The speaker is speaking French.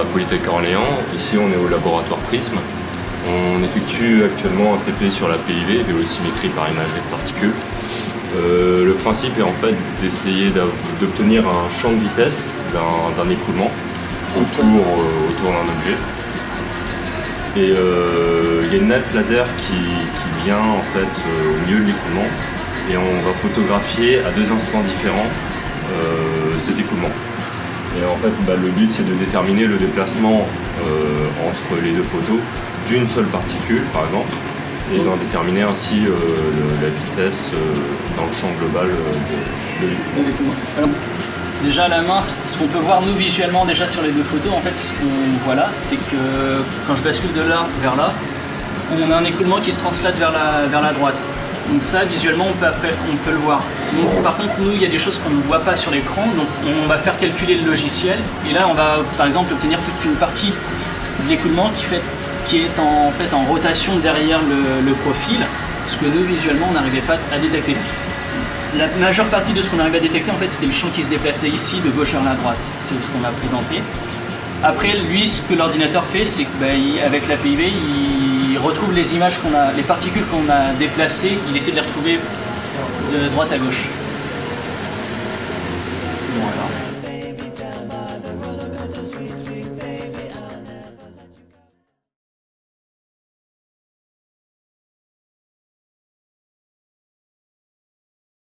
Polytech Orléans. Ici, on est au laboratoire Prisme. On effectue actuellement un TP sur la PIV, vélosymétrie par imagerie de particules. Le principe est en fait d'essayer d'obtenir un champ de vitesse d'un écoulement autour d'un objet. Et il y a une nappe laser qui vient en fait au milieu de l'écoulement et on va photographier à deux instants différents cet écoulement. Et en fait, le but c'est de déterminer le déplacement entre les deux photos d'une seule particule par exemple et d'en déterminer ainsi la vitesse dans le champ global de l'écoulement. Déjà à la main, ce qu'on peut voir nous visuellement déjà sur les deux photos, en fait ce qu'on voit là, c'est que quand je bascule de là vers là, on a un écoulement qui se translate vers la droite. Donc ça visuellement on peut le voir. Donc, par contre nous il y a des choses qu'on ne voit pas sur l'écran, donc on va faire calculer le logiciel et là on va par exemple obtenir toute une partie de l'écoulement qui est en fait en rotation derrière le profil, ce que nous visuellement on n'arrivait pas à détecter. La majeure partie de ce qu'on arrivait à détecter, en fait, c'était le champ qui se déplaçait ici de gauche vers la droite. C'est ce qu'on a présenté. Après, lui, ce que l'ordinateur fait, c'est qu'avec la PIV, il retrouve les images les particules qu'on a déplacées, il essaie de les retrouver de droite à gauche. Voilà.